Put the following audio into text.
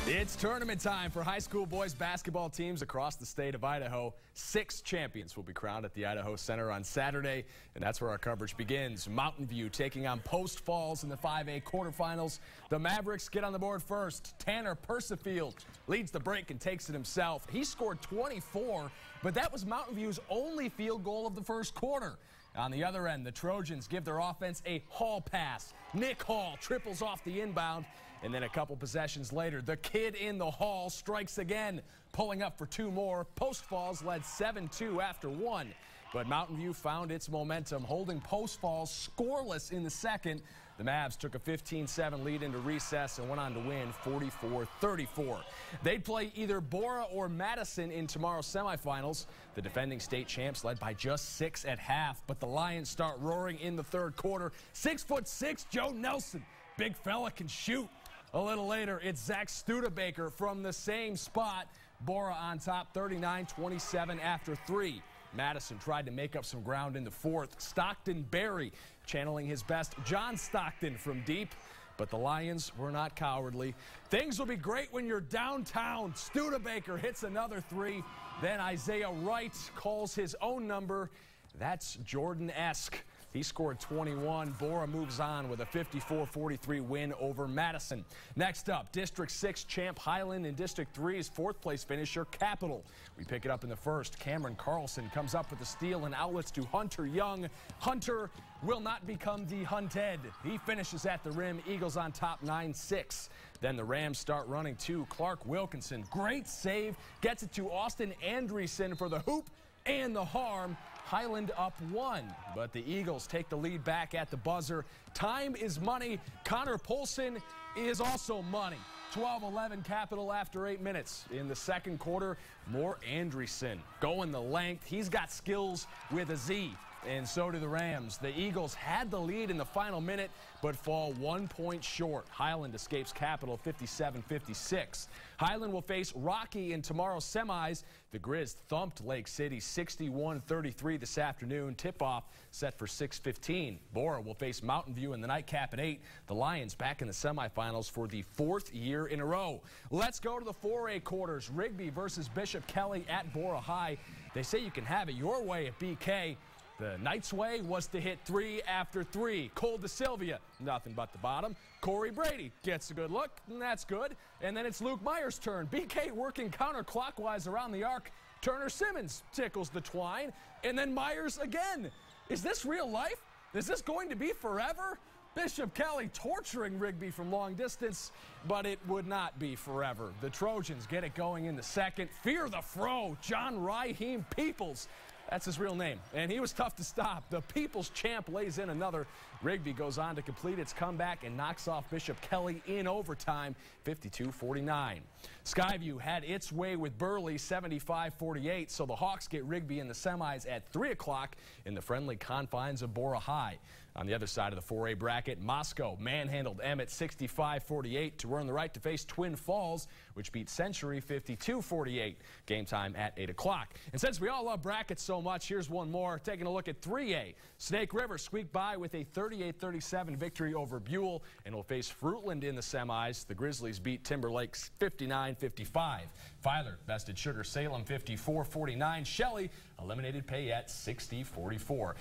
It's tournament time for high school boys basketball teams across the state of Idaho. 6 champions will be crowned at the Idaho Center on Saturday, and that's where our coverage begins. Mountain View taking on Post Falls in the 5A quarterfinals. The Mavericks get on the board first. Tanner Persifield leads the break and takes it himself. He scored 24, but that was Mountain View's only field goal of the first quarter. On the other end, the Trojans give their offense a Hall pass. Nick Hall triples off the inbound, and then a couple possessions later, the kid in the Hall strikes again, pulling up for 2 more. Post Falls led 7-2 after 1, but Mountain View found its momentum, holding Post Falls scoreless in the second. The Mavs took a 15-7 lead into recess and went on to win 44-34. They'd play either Bora or Madison in tomorrow's semifinals. The defending state champs led by just 6 at half, but the Lions start roaring in the third quarter. 6'6" Joe Nelson, big fella, can shoot. A little later, it's Zach Studebaker from the same spot. Bora on top 39-27 after 3. Madison tried to make up some ground in the fourth. Stockton Berry channeling his best John Stockton from deep, but the Lions were not cowardly. Things will be great when you're downtown. Studebaker hits another 3. Then Isaiah Wright calls his own number. That's Jordan-esque. He scored 21. Bora moves on with a 54-43 win over Madison. Next up, District 6 champ Highland and District 3's 4th place finisher Capital. We pick it up in the first. Cameron Carlson comes up with a steal and outlets to Hunter Young. Hunter will not become the hunted. He finishes at the rim. Eagles on top 9-6. Then the Rams start running too. Clark Wilkinson, great save, gets it to Austin Andreessen for the hoop and the harm. Highland up 1, but the Eagles take the lead back at the buzzer. Time is money. Connor Polson is also money. 12-11 Capital after 8 minutes. In the second quarter, more Andreessen going the length. He's got skills with a Z, and so do the Rams. The Eagles had the lead in the final minute, but fall 1 point short. Highland escapes Capital 57-56. Highland will face Rocky in tomorrow's semis. The Grizz thumped Lake City 61-33 this afternoon. Tip-off set for 6:15. Bora will face Mountain View in the nightcap at 8. The Lions back in the semifinals for the 4th year in a row. Let's go to the 4A quarters. Rigby versus Bishop Kelly at Bora High. They say you can have it your way at BK. The Knights' way was to hit 3 after 3. Cole DeSilvia, nothing but the bottom. Corey Brady gets a good look, and that's good. And then it's Luke Myers' turn. BK working counterclockwise around the arc. Turner Simmons tickles the twine, and then Myers again. Is this real life? Is this going to be forever? Bishop Kelly torturing Rigby from long distance, but it would not be forever. The Trojans get it going in the second. Fear the Fro, John Raheem Peoples. That's his real name, and he was tough to stop. The People's champ lays in another. Rigby goes on to complete its comeback and knocks off Bishop Kelly in overtime, 52-49. Skyview had its way with Burley, 75-48, so the Hawks get Rigby in the semis at 3 o'clock in the friendly confines of Bora High. On the other side of the 4A bracket, Moscow manhandled Emmett 65-48 to earn the right to face Twin Falls, which beat Century 52-48. Game time at 8 o'clock. And since we all love brackets so much, here's one more. Taking a look at 3A. Snake River squeaked by with a 38-37 victory over Buell and will face Fruitland in the semis. The Grizzlies beat Timberlake 59-55. Filer bested Sugar Salem 54-49. Shelley eliminated Payette 60-44.